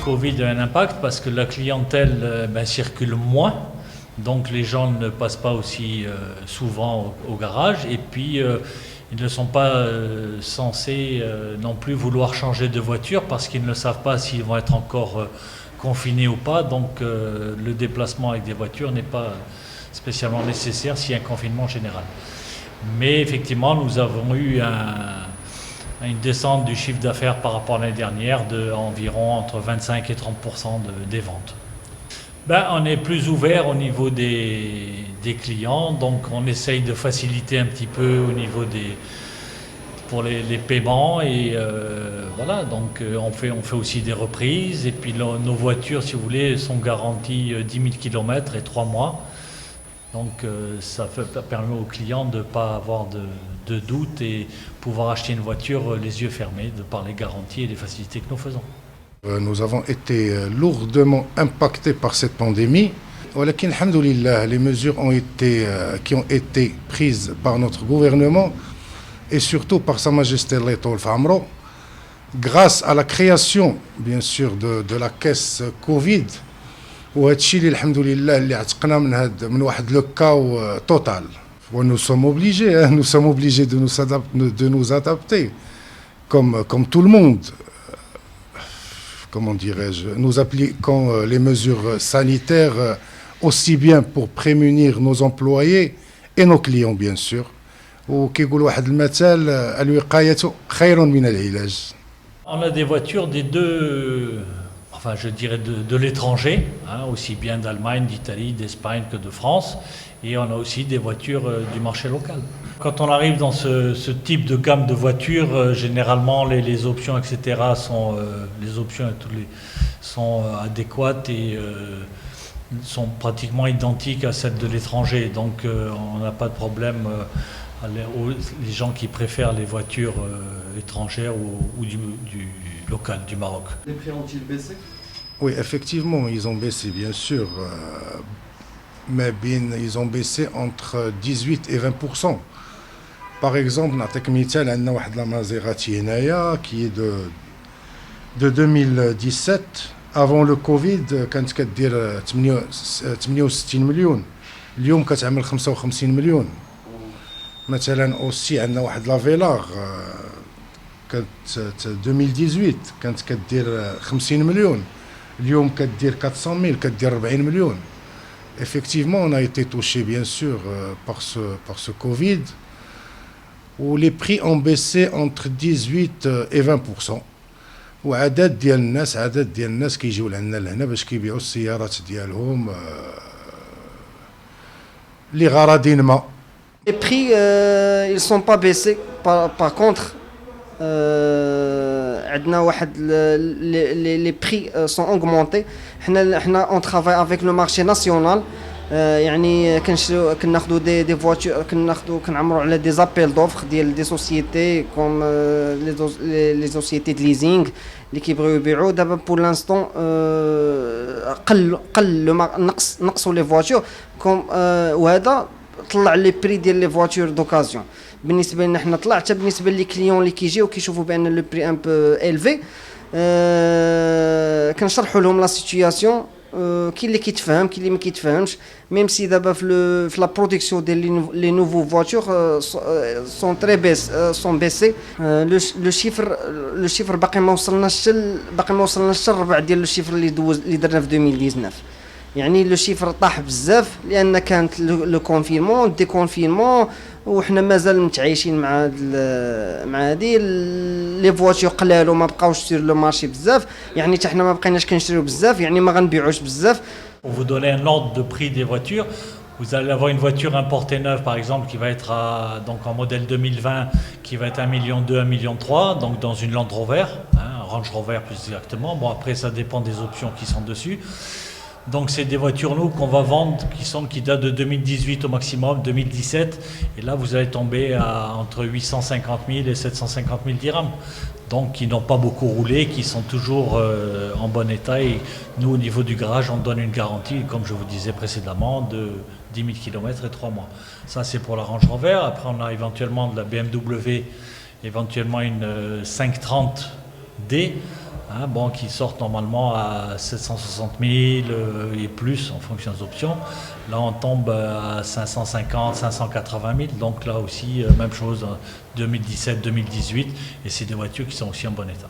Covid a un impact parce que la clientèle circule moins, donc les gens ne passent pas aussi souvent au garage, et puis ils ne sont pas censés non plus vouloir changer de voiture parce qu'ils ne savent pas s'ils vont être encore confinés ou pas, donc le déplacement avec des voitures n'est pas spécialement nécessaire s'il y a un confinement général. Mais effectivement, nous avons eu une descente du chiffre d'affaires par rapport à l'année dernière d'environ entre 25 et 30% des ventes. On est plus ouvert au niveau des clients, donc on essaye de faciliter un petit peu au niveau pour les paiements, et voilà, donc on fait aussi des reprises, et puis nos voitures, si vous voulez, sont garanties 10 000 km et 3 mois. Donc ça permet aux clients de ne pas avoir de doute et pouvoir acheter une voiture les yeux fermés de par les garanties et les facilités que nous faisons. Nous avons été lourdement impactés par cette pandémie. ولكن الحمد لله, les mesures qui ont été prises par notre gouvernement et surtout par Sa Majesté l'État Famro, grâce à la création bien sûr de la caisse Covid. وهذا الشيء اللي الحمد لله اللي عتقنا من واحد لو كاو توتال. Nous sommes obligés de nous adapter comme tout le monde. Comment dirais-je, nous appliquons les mesures sanitaires aussi bien pour prémunir nos employés et nos clients bien sûr. وكيقول واحد المثل الوقاية خير من العلاج. On a des voitures des deux, enfin je dirais de l'étranger, aussi bien d'Allemagne, d'Italie, d'Espagne que de France, et on a aussi des voitures du marché local. Quand on arrive dans ce type de gamme de voitures, généralement les options, etc. sont adéquates et sont pratiquement identiques à celles de l'étranger, donc on n'a pas de problème. Les gens qui préfèrent les voitures étrangères ou du local, du Maroc. Les prix ont-ils baissé? Oui, effectivement, ils ont baissé, bien sûr. Mais ils ont baissé entre 18 et 20%. Par exemple, on a la Maserati Enaya qui est de 2017. Avant le Covid, كانت كدير 68 مليون. اليوم كتعمل 55 مليون. مثلا aussi عندنا واحد لا فيلاغ كانت 2018 كانت كدير 50 مليون. اليوم كدير 400 000 كدير 40 مليون. Effectivement, on a été touché bien sûr par ce Covid, où les prix ont baissé entre 18 et 20%. وعدد ديال الناس كيجيو لعنا لهنا باش كيبيعوا السيارات ديالهم لغرض ما. Les prix, ils sont pas baissés. Par contre, les prix sont augmentés. On travaille avec le marché national. يعني كناخذوا des voitures, كنعمروا على des appels d'offres ديال des sociétés comme les sociétés de leasing اللي كيبغيو يبيعوا. دابا pour l'instant قل نقصوا les voitures وهذا طلع لي بري ديال لي فواتور دوكازيون. بالنسبه لنا حنا طلع حتى بالنسبه لي كليون اللي كيجيو كيشوفوا بان لو بري ان بو الفي. كنشرحوا لهم لا سيتوياسيون. كاين اللي كيتفهم كاين اللي ما كيتفهمش. ميم سي دابا في لا برودكسيون ديال لي نوفو فواتور سون تري سون بيسي. لو شيفر باقي ما وصلناش الربع ديال لو شيفر اللي درنا في 2019. يعني لو شيفر طاح بزاف لان كانت لو كونفينمون دي كونفينمون وحنا مازال متعايشين مع هذه لي فواتور قلال وما بقاوش سير لو مارشي بزاف. يعني حتى حنا ما بقيناش كنشريو بزاف يعني ما غنبيعوش بزاف. Pour vous donner un ordre de prix des voitures, vous allez avoir une voiture importée neuve par exemple qui va être donc en modèle 2020 qui va être 1,2 million, 1,3 million, donc dans une Land Rover, Range Rover plus exactement. Bon après ça dépend des options qui sont dessus. Donc c'est des voitures nous qu'on va vendre qui datent de 2018 au maximum, 2017, et là vous allez tomber entre 850 000 et 750 000 dirhams, donc qui n'ont pas beaucoup roulé, qui sont toujours en bon état, et nous au niveau du garage on donne une garantie, comme je vous disais précédemment, de 10 000 km et 3 mois. Ça c'est pour la Range Rover. Après on a éventuellement de la BMW, éventuellement une 530D, hein, bon, qui sortent normalement à 760 000 et plus en fonction des options. Là, on tombe à 550, 580 000. Donc là aussi, même chose, 2017, 2018. Et c'est des voitures qui sont aussi en bon état.